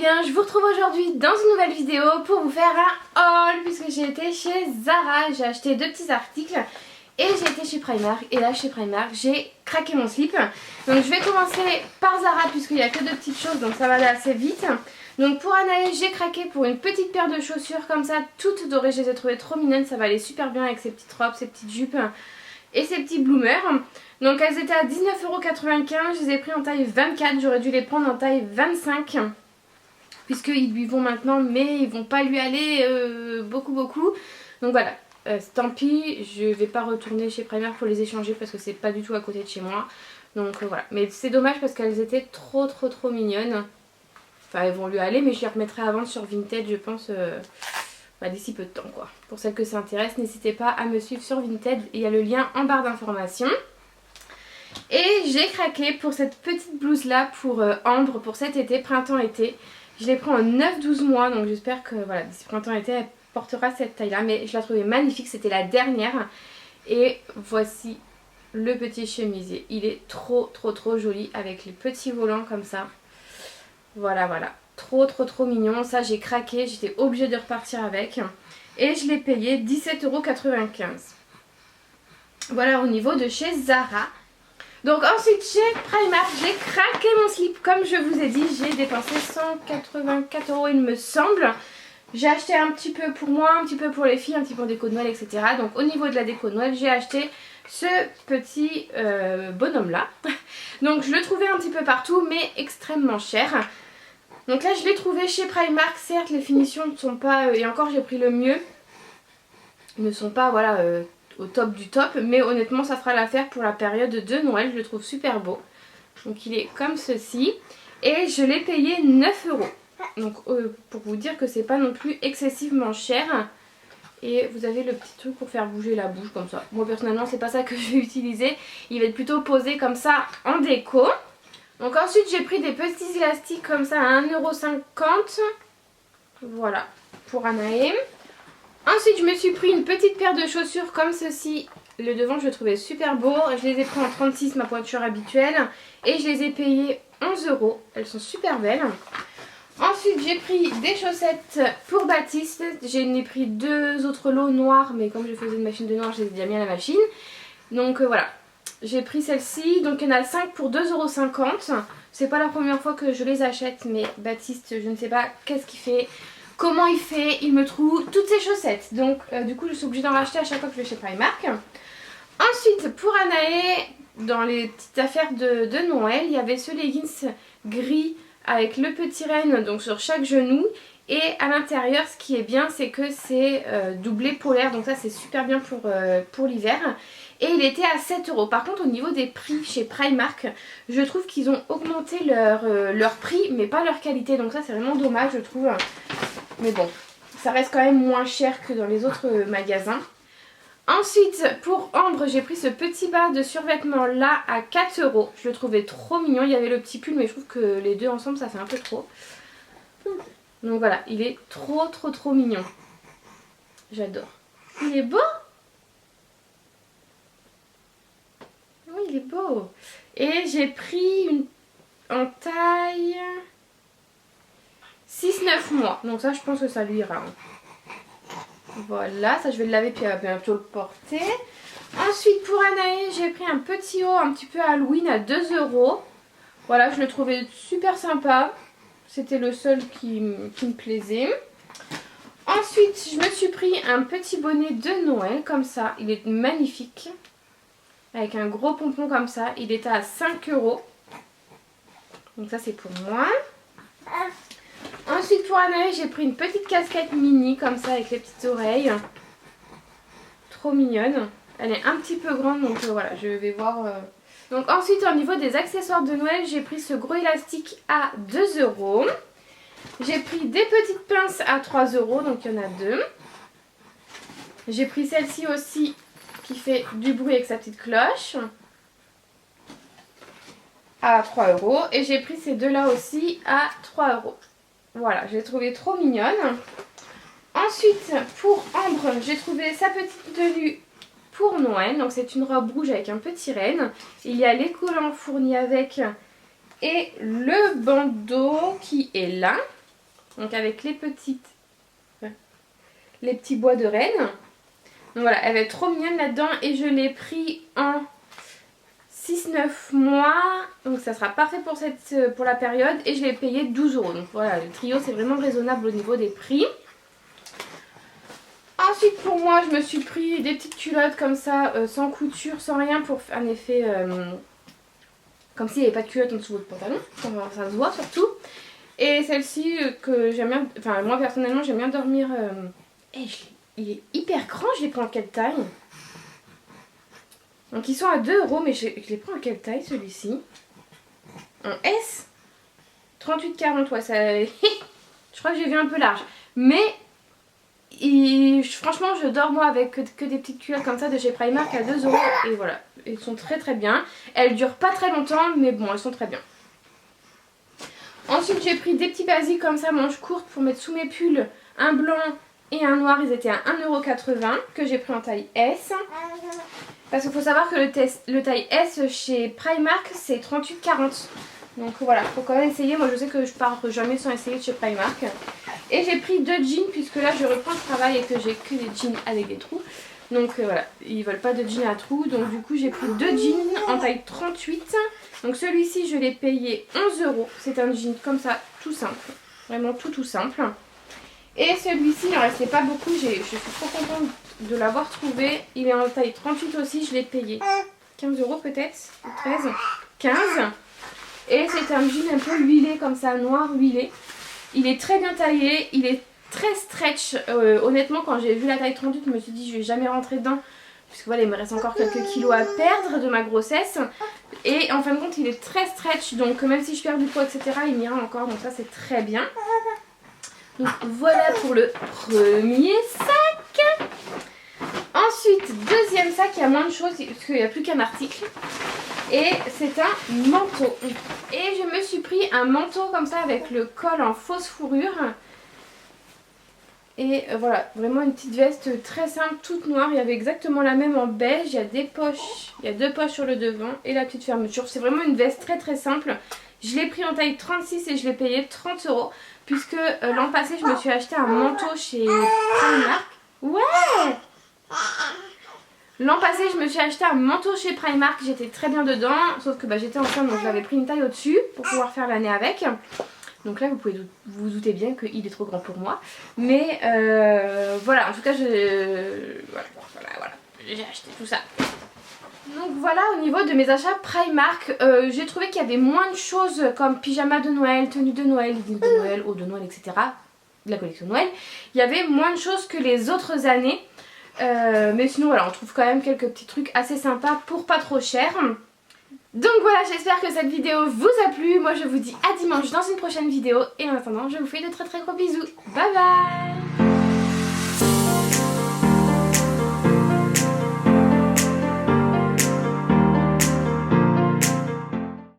bien, je vous retrouve aujourd'hui dans une nouvelle vidéo pour vous faire un haul puisque j'ai été chez Zara, j'ai acheté deux petits articles et j'ai été chez Primark et là chez Primark j'ai craqué mon slip. Donc je vais commencer par Zara puisqu'il n'y a que deux petites choses donc ça va aller assez vite. Donc pour Anaël j'ai craqué pour une petite paire de chaussures comme ça toutes dorées, je les ai trouvées trop mignonnes, ça va aller super bien avec ses petites robes, ses petites jupes et ces petits bloomers. Donc elles étaient à 19,95 €, je les ai pris en taille 24, j'aurais dû les prendre en taille 25 puisqu'ils lui vont maintenant mais ils vont pas lui aller beaucoup. Donc voilà, tant pis, je vais pas retourner chez Primark pour les échanger parce que c'est pas du tout à côté de chez moi. Donc voilà, mais c'est dommage parce qu'elles étaient trop mignonnes. Enfin elles vont lui aller mais je les remettrai à vendre sur Vinted je pense d'ici peu de temps quoi. Pour celles que ça intéresse, n'hésitez pas à me suivre sur Vinted, il y a le lien en barre d'informations. Et j'ai craqué pour cette petite blouse là pour Ambre pour cet été, printemps-été. Je l'ai pris en 9-12 mois donc j'espère que voilà, d'ici printemps-été elle portera cette taille là. Mais je la trouvais magnifique, c'était la dernière. Et voici le petit chemisier. Il est trop joli avec les petits volants comme ça. Voilà. Trop mignon. Ça j'ai craqué, j'étais obligée de repartir avec. Et je l'ai payé 17,95 €. Voilà au niveau de chez Zara. Donc ensuite chez Primark j'ai craqué mon slip comme je vous ai dit, j'ai dépensé 184 € il me semble. J'ai acheté un petit peu pour moi, un petit peu pour les filles, un petit peu en déco de Noël etc. Donc au niveau de la déco de Noël j'ai acheté ce petit bonhomme là. Donc je le trouvais un petit peu partout mais extrêmement cher. Donc là je l'ai trouvé chez Primark, certes les finitions ne sont pas, et encore j'ai pris le mieux, ne sont pas voilà au top du top, mais honnêtement ça fera l'affaire pour la période de Noël, je le trouve super beau. Donc il est comme ceci et je l'ai payé 9 €. Donc pour vous dire que c'est pas non plus excessivement cher. Et vous avez le petit truc pour faire bouger la bouche comme ça. Moi personnellement c'est pas ça que je vais utiliser, il va être plutôt posé comme ça en déco. Donc ensuite j'ai pris des petits élastiques comme ça à 1,50 €. Voilà pour Anaël. Ensuite je me suis pris une petite paire de chaussures comme ceci. Le devant je le trouvais super beau. Je les ai pris en 36, ma pointure habituelle. Et je les ai payées 11 €. Elles sont super belles. Ensuite j'ai pris des chaussettes pour Baptiste. J'en ai pris deux autres lots noirs. Mais comme je faisais une machine de noir, je les ai déjà mis à la machine. Donc voilà. J'ai pris celle-ci. Donc il y en a 5 pour 2,50 €. C'est pas la première fois que je les achète. Mais Baptiste, je ne sais pas qu'est-ce qu'il fait. Comment il fait, il me trouve toutes ces chaussettes. Donc du coup je suis obligée d'en racheter à chaque fois que je vais chez Primark. Ensuite pour Anaël, dans les petites affaires de Noël, il y avait ce leggings gris avec le petit renne donc sur chaque genou. Et à l'intérieur ce qui est bien c'est que c'est doublé polaire. Donc ça c'est super bien pour l'hiver. Et il était à 7 €. Par contre au niveau des prix chez Primark, je trouve qu'ils ont augmenté leur prix mais pas leur qualité. Donc ça c'est vraiment dommage je trouve. Mais bon, ça reste quand même moins cher que dans les autres magasins. Ensuite, pour Ambre, j'ai pris ce petit bas de survêtement là à 4 €. Je le trouvais trop mignon. Il y avait le petit pull, mais je trouve que les deux ensemble, ça fait un peu trop. Donc voilà, il est trop mignon. J'adore. Il est beau? Oui, il est beau. Et j'ai pris en taille 6-9 mois. Donc ça je pense que ça lui ira. Voilà, ça je vais le laver puis bientôt le porter. Ensuite pour Anaël j'ai pris un petit haut un petit peu Halloween à 2 €. Voilà, je le trouvais super sympa. C'était le seul qui me plaisait. Ensuite je me suis pris un petit bonnet de Noël comme ça. Il est magnifique. Avec un gros pompon comme ça. Il était à 5 €. Donc ça c'est pour moi. Ensuite pour Anaël j'ai pris une petite casquette mini comme ça avec les petites oreilles. Trop mignonne. Elle est un petit peu grande donc voilà je vais voir. Donc ensuite au niveau des accessoires de Noël j'ai pris ce gros élastique à 2 €. J'ai pris des petites pinces à 3 € donc il y en a deux. J'ai pris celle-ci aussi qui fait du bruit avec sa petite cloche à 3 €. Et j'ai pris ces deux là aussi à 3 €. Voilà, je l'ai trouvée trop mignonne. Ensuite, pour Ambre, j'ai trouvé sa petite tenue pour Noël. Donc c'est une robe rouge avec un petit renne. Il y a les collants fournis avec et le bandeau qui est là. Donc avec les petits bois de reine. Donc voilà, elle va être trop mignonne là-dedans. Et je l'ai pris en 6-9 mois. Donc ça sera parfait pour la période. Et je l'ai payé 12 €. Donc voilà, le trio c'est vraiment raisonnable au niveau des prix. Ensuite pour moi je me suis pris des petites culottes comme ça, sans couture, sans rien, pour faire un effet comme s'il n'y avait pas de culotte en dessous de votre pantalon. Ça se voit surtout. Et celle-ci que j'aime bien, enfin moi personnellement j'aime bien dormir. Il est hyper grand, je l'ai pris en quelle taille? Donc ils sont à 2 €, mais je les prends en quelle taille celui-ci? En S 38-40, ouais, ça... je crois que j'ai vu un peu large. Mais franchement je dors moi avec que des petites culottes comme ça de chez Primark à 2 €. Et voilà, elles sont très très bien. Elles durent pas très longtemps, mais bon, elles sont très bien. Ensuite j'ai pris des petits basiques comme ça, manches courtes, pour mettre sous mes pulls. Un blanc et un noir, ils étaient à 1,80 € que j'ai pris en taille S. Parce qu'il faut savoir que le taille S chez Primark c'est 38-40. Donc voilà, faut quand même essayer. Moi je sais que je pars jamais sans essayer de chez Primark. Et j'ai pris 2 jeans puisque là je reprends le travail et que j'ai que des jeans avec des trous. Donc voilà, ils veulent pas de jeans à trous. Donc du coup j'ai pris 2 jeans en taille 38. Donc celui-ci je l'ai payé 11 €. C'est un jean comme ça, tout simple. Vraiment tout simple. Et celui-ci il n'en restait pas beaucoup. Je suis trop contente de l'avoir trouvé. Il est en taille 38 aussi. Je l'ai payé 15 € peut-être, 13, 15. Et c'est un jean un peu huilé comme ça, noir huilé. Il est très bien taillé, il est très stretch. Honnêtement quand j'ai vu la taille 38 je me suis dit je vais jamais rentrer dedans. Puisque voilà, il me reste encore quelques kilos à perdre de ma grossesse. Et en fin de compte il est très stretch. Donc même si je perds du poids etc, il m'ira encore. Donc ça c'est très bien. Donc voilà pour le premier sac. Ensuite, deuxième sac, il y a moins de choses parce qu'il n'y a plus qu'un article. Et c'est un manteau. Et je me suis pris un manteau comme ça avec le col en fausse fourrure. Et voilà, vraiment une petite veste très simple, toute noire. Il y avait exactement la même en beige. Il y a des poches, il y a 2 poches sur le devant et la petite fermeture. C'est vraiment une veste très très simple. Je l'ai pris en taille 36 et je l'ai payé 30 €. Puisque l'an passé, je me suis acheté un manteau chez Primark. Ouais! L'an passé, je me suis acheté un manteau chez Primark. J'étais très bien dedans. Sauf que j'étais enceinte, donc j'avais pris une taille au-dessus pour pouvoir faire l'année avec. Donc là, vous pouvez vous douter bien qu'il est trop grand pour moi. Mais voilà, en tout cas, voilà, j'ai acheté tout ça. Donc voilà, au niveau de mes achats Primark, j'ai trouvé qu'il y avait moins de choses comme pyjama de Noël, tenue de Noël, leggings de Noël, haut de Noël, etc. De la collection Noël. Il y avait moins de choses que les autres années. Mais sinon voilà, on trouve quand même quelques petits trucs assez sympas pour pas trop cher. Donc voilà, j'espère que cette vidéo vous a plu. Moi je vous dis à dimanche dans une prochaine vidéo. Et en attendant, je vous fais de très très gros bisous. Bye bye.